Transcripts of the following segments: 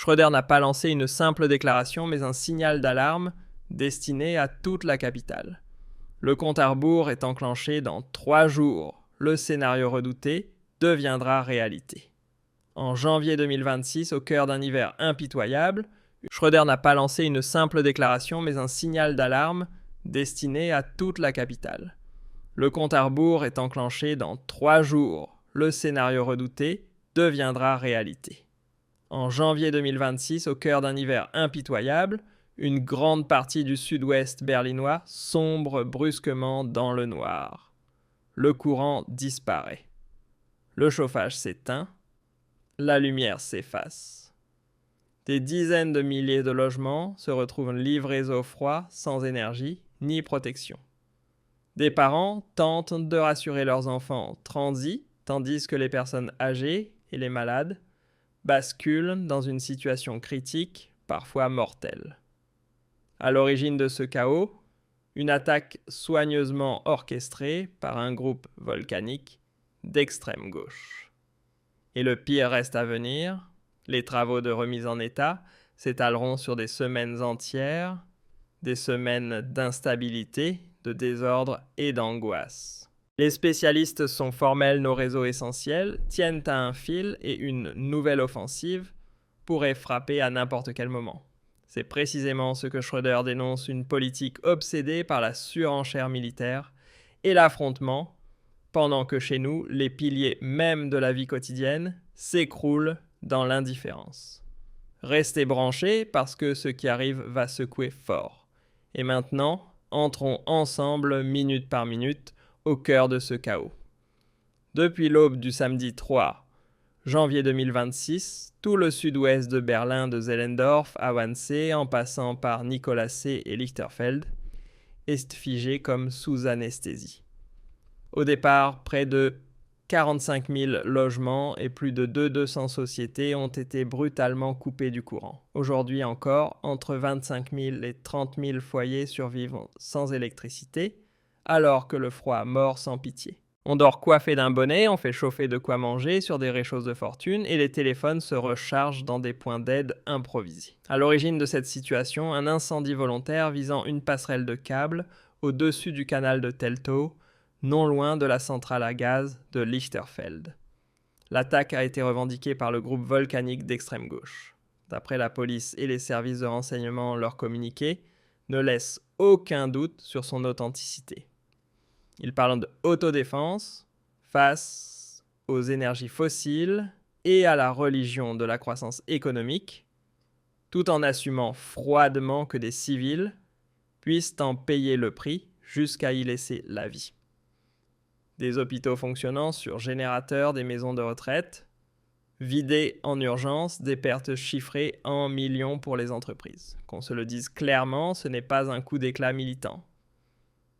Schröder n'a pas lancé une simple déclaration, mais un signal d'alarme destiné à toute la capitale. Le compte à rebours est enclenché dans 3 jours. Le scénario redouté deviendra réalité. En janvier 2026, au cœur d'un hiver impitoyable, Schröder n'a pas lancé une simple déclaration, mais un signal d'alarme destiné à toute la capitale. Le compte à rebours est enclenché dans 3 jours. Le scénario redouté deviendra réalité. En janvier 2026, au cœur d'un hiver impitoyable, une grande partie du sud-ouest berlinois sombre brusquement dans le noir. Le courant disparaît. Le chauffage s'éteint. La lumière s'efface. Des dizaines de milliers de logements se retrouvent livrés au froid, sans énergie ni protection. Des parents tentent de rassurer leurs enfants transis, tandis que les personnes âgées et les malades basculent dans une situation critique, parfois mortelle. À l'origine de ce chaos, une attaque soigneusement orchestrée par un groupe volcanique d'extrême gauche. Et le pire reste à venir. Les travaux de remise en état s'étaleront sur des semaines entières, des semaines d'instabilité, de désordre et d'angoisse. Les spécialistes sont formels, nos réseaux essentiels tiennent à un fil et une nouvelle offensive pourrait frapper à n'importe quel moment. C'est précisément ce que Schröder dénonce, une politique obsédée par la surenchère militaire et l'affrontement, pendant que chez nous, les piliers même de la vie quotidienne s'écroulent dans l'indifférence. Restez branchés parce que ce qui arrive va secouer fort. Et maintenant, entrons ensemble, minute par minute, au cœur de ce chaos. Depuis l'aube du samedi 3 janvier 2026, tout le sud-ouest de Berlin de Zellendorf à Wannsee, en passant par Nikolassee et Lichterfeld, est figé comme sous anesthésie. Au départ, près de 45 000 logements et plus de 200 sociétés ont été brutalement coupés du courant. Aujourd'hui encore, entre 25 000 et 30 000 foyers survivent sans électricité, alors que le froid mord sans pitié. On dort coiffé d'un bonnet, on fait chauffer de quoi manger sur des réchauds de fortune et les téléphones se rechargent dans des points d'aide improvisés. À l'origine de cette situation, un incendie volontaire visant une passerelle de câbles au-dessus du canal de Teltow, non loin de la centrale à gaz de Lichterfeld. L'attaque a été revendiquée par le groupe volcanique d'extrême gauche. D'après la police et les services de renseignement, leur communiqué ne laisse aucun doute sur son authenticité. Ils parlent d'autodéfense face aux énergies fossiles et à la religion de la croissance économique, tout en assumant froidement que des civils puissent en payer le prix jusqu'à y laisser la vie. Des hôpitaux fonctionnant sur générateurs, des maisons de retraite, vidées en urgence, des pertes chiffrées en millions pour les entreprises. Qu'on se le dise clairement, ce n'est pas un coup d'éclat militant.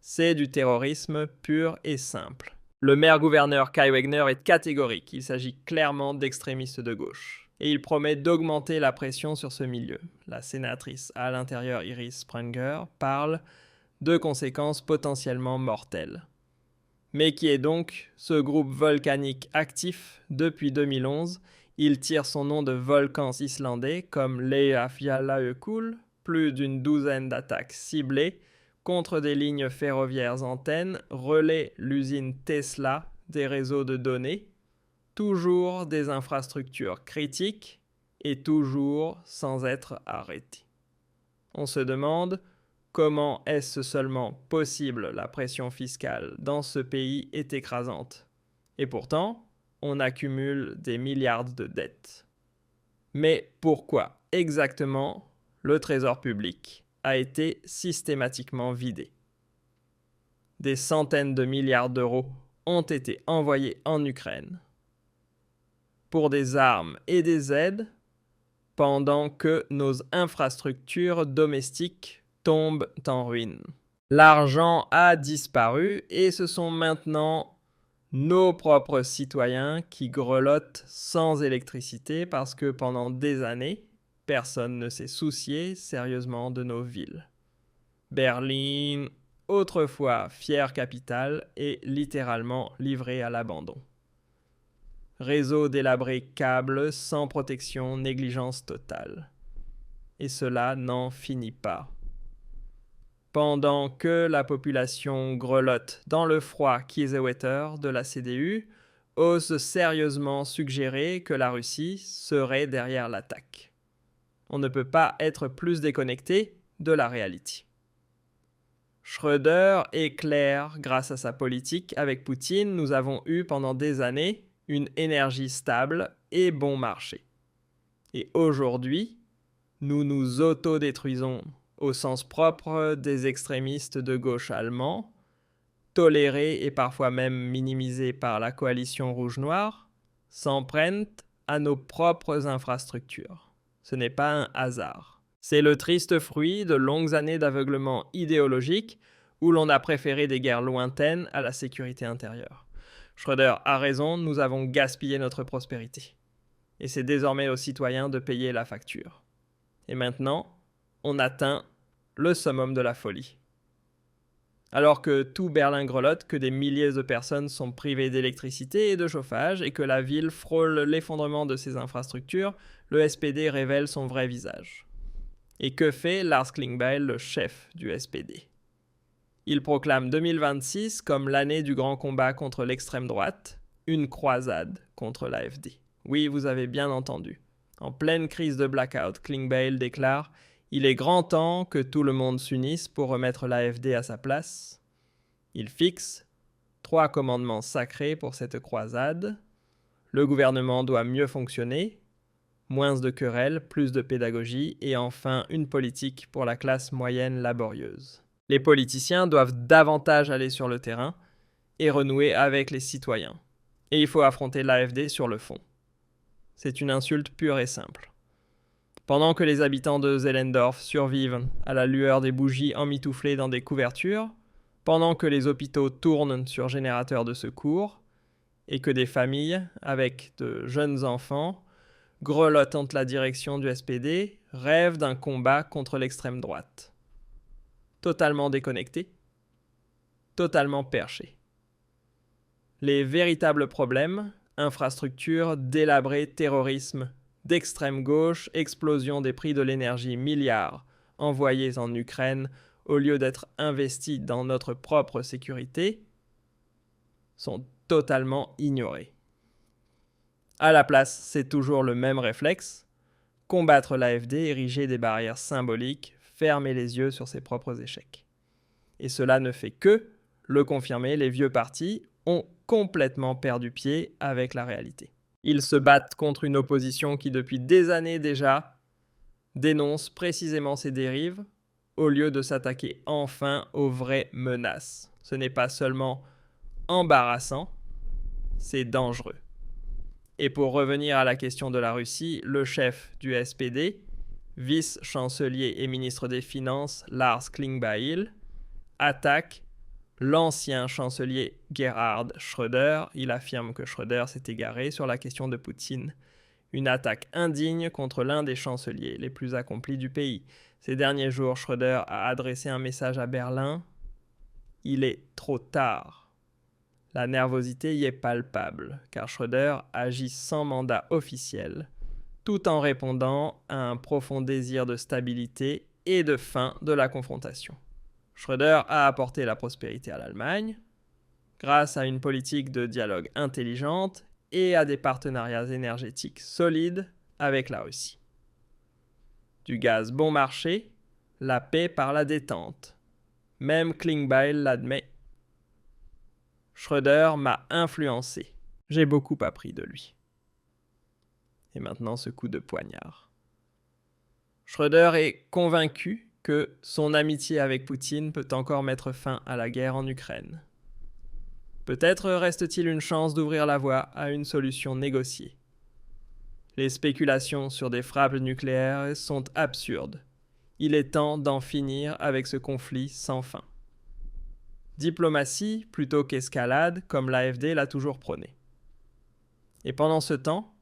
C'est du terrorisme pur et simple. Le maire-gouverneur Kai Wegner est catégorique, il s'agit clairement d'extrémistes de gauche. Et il promet d'augmenter la pression sur ce milieu. La sénatrice à l'intérieur Iris Sprenger parle de conséquences potentiellement mortelles. Mais qui est donc ce groupe volcanique actif depuis 2011 ? Il tire son nom de volcans islandais comme Eyjafjallajökull, plus d'une douzaine d'attaques ciblées contre des lignes ferroviaires antennes, relaient l'usine Tesla des réseaux de données, toujours des infrastructures critiques et toujours sans être arrêtés. On se demande comment est-ce seulement possible? La pression fiscale dans ce pays est écrasante. Et pourtant, on accumule des milliards de dettes. Mais pourquoi exactement le trésor public a été systématiquement vidé? Des centaines de milliards d'euros ont été envoyés en Ukraine pour des armes et des aides pendant que nos infrastructures domestiques tombent en ruine. L'argent a disparu et ce sont maintenant nos propres citoyens qui grelottent sans électricité parce que pendant des années, personne ne s'est soucié sérieusement de nos villes. Berlin, autrefois fière capitale, est littéralement livrée à l'abandon. Réseau délabré, câbles, sans protection, négligence totale. Et cela n'en finit pas. Pendant que la population grelotte dans le froid Kiesewetter de la CDU, ose sérieusement suggérer que la Russie serait derrière l'attaque. On ne peut pas être plus déconnecté de la réalité. Schröder est clair, grâce à sa politique avec Poutine, nous avons eu pendant des années une énergie stable et bon marché. Et aujourd'hui, nous nous autodétruisons au sens propre des extrémistes de gauche allemands, tolérés et parfois même minimisés par la coalition rouge-noire, s'en prennent à nos propres infrastructures. Ce n'est pas un hasard. C'est le triste fruit de longues années d'aveuglement idéologique où l'on a préféré des guerres lointaines à la sécurité intérieure. Schröder a raison, nous avons gaspillé notre prospérité. Et c'est désormais aux citoyens de payer la facture. Et maintenant, on atteint le summum de la folie. Alors que tout Berlin grelotte, que des milliers de personnes sont privées d'électricité et de chauffage et que la ville frôle l'effondrement de ses infrastructures, le SPD révèle son vrai visage. Et que fait Lars Klingbeil, le chef du SPD ? Il proclame 2026 comme l'année du grand combat contre l'extrême droite, une croisade contre l'AfD. Oui, vous avez bien entendu. En pleine crise de blackout, Klingbeil déclare « Il est grand temps que tout le monde s'unisse pour remettre l'AfD à sa place ». Il fixe 3 commandements sacrés pour cette croisade. Le gouvernement doit mieux fonctionner, moins de querelles, plus de pédagogie et enfin une politique pour la classe moyenne laborieuse. Les politiciens doivent davantage aller sur le terrain et renouer avec les citoyens. Et il faut affronter l'AfD sur le fond. C'est une insulte pure et simple. Pendant que les habitants de Zellendorf survivent à la lueur des bougies emmitouflées dans des couvertures, pendant que les hôpitaux tournent sur générateurs de secours, et que des familles, avec de jeunes enfants, grelottant la direction du SPD, rêvent d'un combat contre l'extrême droite. Totalement déconnectés, totalement perchés. Les véritables problèmes, infrastructures, délabrés, terrorisme, d'extrême gauche, explosion des prix de l'énergie, milliards envoyés en Ukraine au lieu d'être investis dans notre propre sécurité, sont totalement ignorés. À la place, c'est toujours le même réflexe, combattre l'AfD, ériger des barrières symboliques, fermer les yeux sur ses propres échecs. Et cela ne fait que le confirmer, les vieux partis ont complètement perdu pied avec la réalité. Ils se battent contre une opposition qui depuis des années déjà dénonce précisément ces dérives au lieu de s'attaquer enfin aux vraies menaces. Ce n'est pas seulement embarrassant, c'est dangereux. Et pour revenir à la question de la Russie, le chef du SPD, vice-chancelier et ministre des Finances Lars Klingbeil, attaque l'ancien chancelier Gerhard Schröder. Il affirme que Schröder s'est égaré sur la question de Poutine. Une attaque indigne contre l'un des chanceliers les plus accomplis du pays. Ces derniers jours, Schröder a adressé un message à Berlin. Il est trop tard. La nervosité y est palpable, car Schröder agit sans mandat officiel, tout en répondant à un profond désir de stabilité et de fin de la confrontation. Schröder a apporté la prospérité à l'Allemagne, grâce à une politique de dialogue intelligente et à des partenariats énergétiques solides avec la Russie. Du gaz bon marché, la paix par la détente. Même Klingbeil l'admet. Schröder m'a influencé. J'ai beaucoup appris de lui. Et maintenant ce coup de poignard. Schröder est convaincu que son amitié avec Poutine peut encore mettre fin à la guerre en Ukraine. Peut-être reste-t-il une chance d'ouvrir la voie à une solution négociée. Les spéculations sur des frappes nucléaires sont absurdes. Il est temps d'en finir avec ce conflit sans fin. Diplomatie plutôt qu'escalade, comme l'AfD l'a toujours prôné. Et pendant ce temps,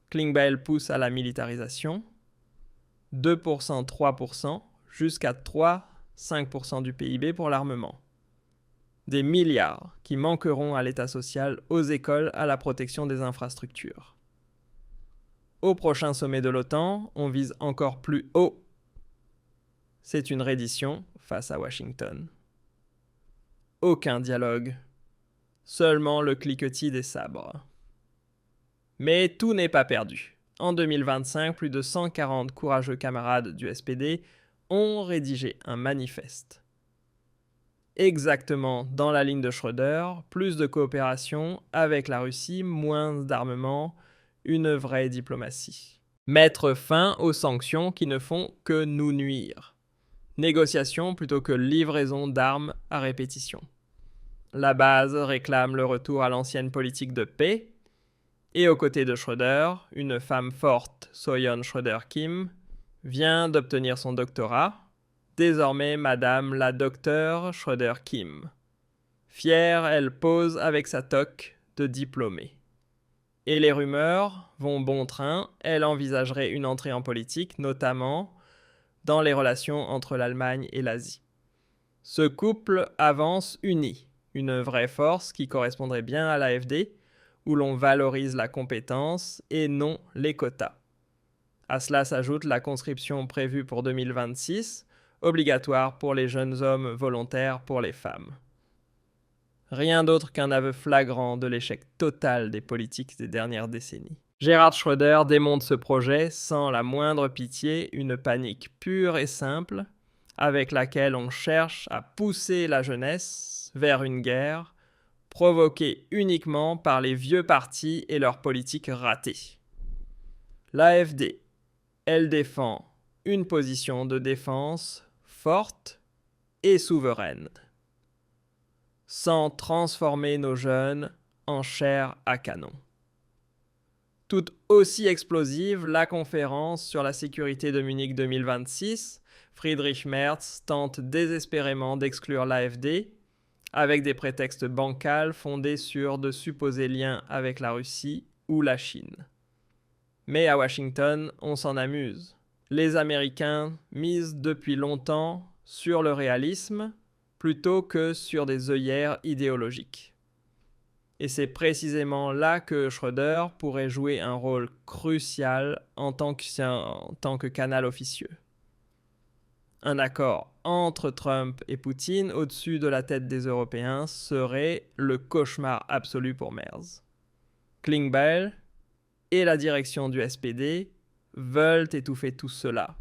Klingbeil pousse à la militarisation, 2%, 3%, jusqu'à 3-5% du PIB pour l'armement. Des milliards qui manqueront à l'État social, aux écoles, à la protection des infrastructures. Au prochain sommet de l'OTAN, on vise encore plus haut. C'est une reddition face à Washington. Aucun dialogue, seulement le cliquetis des sabres. Mais tout n'est pas perdu. En 2025, plus de 140 courageux camarades du SPD ont rédigé un manifeste. Exactement dans la ligne de Schröder, plus de coopération avec la Russie, moins d'armement, une vraie diplomatie. Mettre fin aux sanctions qui ne font que nous nuire. Négociation plutôt que livraison d'armes à répétition. La base réclame le retour à l'ancienne politique de paix. Et aux côtés de Schröder, une femme forte, Soyeon Schröder-Kim, vient d'obtenir son doctorat. Désormais, Madame la docteure Schröder-Kim. Fière, elle pose avec sa toque de diplômée. Et les rumeurs vont bon train, elle envisagerait une entrée en politique, notamment dans les relations entre l'Allemagne et l'Asie. Ce couple avance uni, une vraie force qui correspondrait bien à l'AfD, où l'on valorise la compétence et non les quotas. À cela s'ajoute la conscription prévue pour 2026, obligatoire pour les jeunes hommes, volontaires pour les femmes. Rien d'autre qu'un aveu flagrant de l'échec total des politiques des dernières décennies. Gerhard Schröder démonte ce projet sans la moindre pitié, une panique pure et simple, avec laquelle on cherche à pousser la jeunesse vers une guerre, provoquée uniquement par les vieux partis et leurs politiques ratées. L'AfD, elle défend une position de défense forte et souveraine, sans transformer nos jeunes en chair à canon. Tout aussi explosive, la conférence sur la sécurité de Munich 2026, Friedrich Merz tente désespérément d'exclure l'AfD, avec des prétextes bancals fondés sur de supposés liens avec la Russie ou la Chine. Mais à Washington, on s'en amuse. Les Américains misent depuis longtemps sur le réalisme plutôt que sur des œillères idéologiques. Et c'est précisément là que Schröder pourrait jouer un rôle crucial en tant que canal officieux. Un accord entre Trump et Poutine au-dessus de la tête des Européens serait le cauchemar absolu pour Merz. Klingbeil et la direction du SPD veulent étouffer tout cela.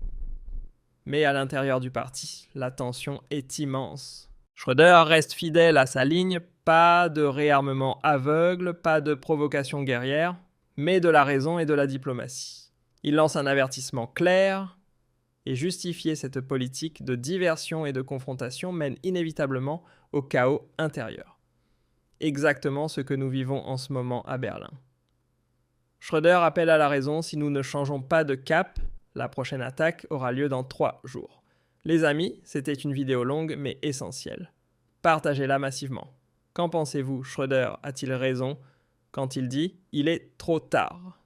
Mais à l'intérieur du parti, la tension est immense. Schröder reste fidèle à sa ligne, pas de réarmement aveugle, pas de provocation guerrière, mais de la raison et de la diplomatie. Il lance un avertissement clair, et justifier cette politique de diversion et de confrontation mène inévitablement au chaos intérieur. Exactement ce que nous vivons en ce moment à Berlin. Schröder appelle à la raison: si nous ne changeons pas de cap, la prochaine attaque aura lieu dans 3 jours. Les amis, c'était une vidéo longue mais essentielle. Partagez-la massivement. Qu'en pensez-vous? Schröder a-t-il raison quand il dit « il est trop tard »